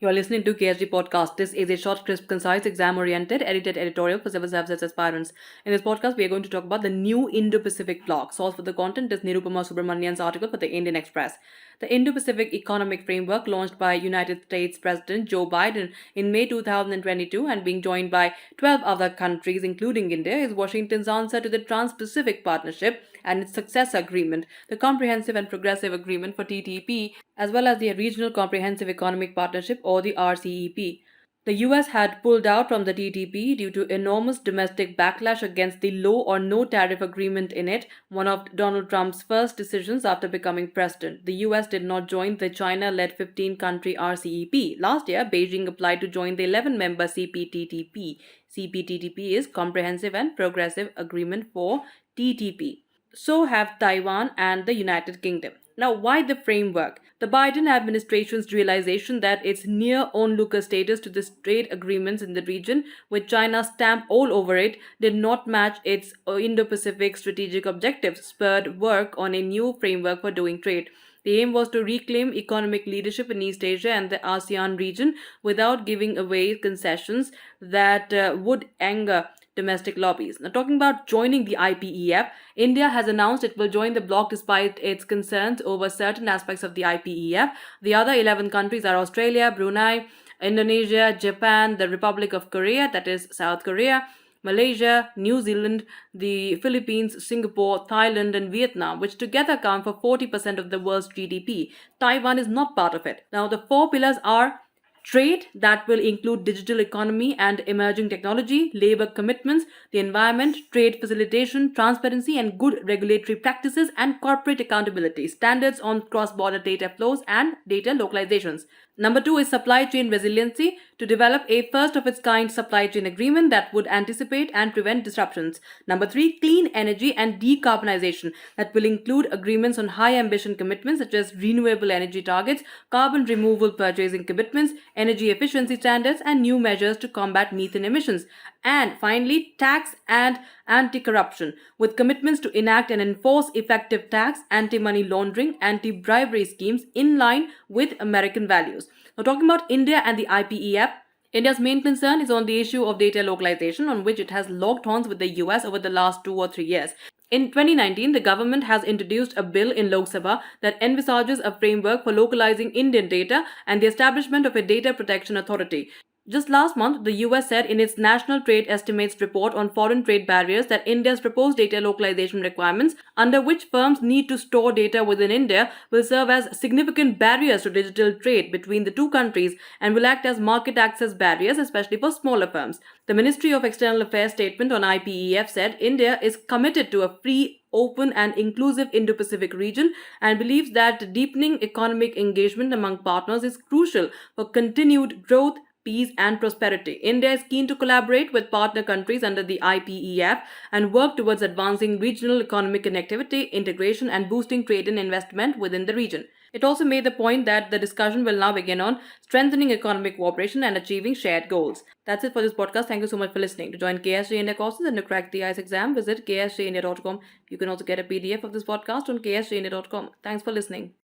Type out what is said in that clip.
You're listening to KSG Podcast. This is a short, crisp, concise, exam-oriented, edited editorial for civil services aspirants. In this podcast, we are going to talk about the new Indo-Pacific bloc. Source for the content is Nirupama Subramanian's article for the Indian Express. The Indo-Pacific Economic Framework, launched by United States President Joe Biden in May 2022 and being joined by 12 other countries, including India, is Washington's answer to the Trans-Pacific Partnership and its successor agreement, the Comprehensive and Progressive Agreement for TTP, as well as the Regional Comprehensive Economic Partnership or the RCEP. The US had pulled out from the TTP due to enormous domestic backlash against the low or no tariff agreement in it, one of Donald Trump's first decisions after becoming president. The US did not join the China-led 15-country RCEP. Last year, Beijing applied to join the 11-member CPTPP. CPTPP is Comprehensive and Progressive Agreement for TTP. So have Taiwan and the United Kingdom. Now, why the framework? The Biden administration's realization that its near onlooker status to the trade agreements in the region, with China's stamp all over it, did not match its Indo-Pacific strategic objectives, spurred work on a new framework for doing trade. The aim was to reclaim economic leadership in East Asia and the ASEAN region without giving away concessions that would anger domestic lobbies. Now, talking about joining the IPEF, India has announced it will join the bloc despite its concerns over certain aspects of the IPEF. The other 11 countries are Australia, Brunei, Indonesia, Japan, the Republic of Korea, that is South Korea, Malaysia, New Zealand, the Philippines, Singapore, Thailand, and Vietnam, which together account for 40% of the world's GDP. Taiwan is not part of it. Now, the four pillars are trade, that will include digital economy and emerging technology, labor commitments, the environment, trade facilitation, transparency and good regulatory practices, and corporate accountability, standards on cross-border data flows and data localizations. Number 2 is supply chain resiliency, to develop a first-of-its-kind supply chain agreement that would anticipate and prevent disruptions. Number 3, clean energy and decarbonization, that will include agreements on high-ambition commitments such as renewable energy targets, carbon removal purchasing commitments, energy efficiency standards, and new measures to combat methane emissions. And finally, tax and anti-corruption, with commitments to enact and enforce effective tax, anti-money laundering, anti-bribery schemes in line with American values. Now, talking about India and the IPEF, India's main concern is on the issue of data localization, on which it has locked horns with the US over the last 2 or 3 years. In 2019, the government has introduced a bill in Lok Sabha that envisages a framework for localizing Indian data and the establishment of a data protection authority. Just last month, the US said in its National Trade Estimates report on foreign trade barriers that India's proposed data localization requirements, under which firms need to store data within India, will serve as significant barriers to digital trade between the two countries and will act as market access barriers, especially for smaller firms. The Ministry of External Affairs statement on IPEF said India is committed to a free, open and inclusive Indo-Pacific region and believes that deepening economic engagement among partners is crucial for continued growth, peace and prosperity. India is keen to collaborate with partner countries under the IPEF and work towards advancing regional economic connectivity, integration and boosting trade and investment within the region. It also made the point that the discussion will now begin on strengthening economic cooperation and achieving shared goals. That's it for this podcast. Thank you so much for listening. To join KSG India courses and to crack the IELTS exam, visit ksgindia.com. You can also get a PDF of this podcast on ksgindia.com. Thanks for listening.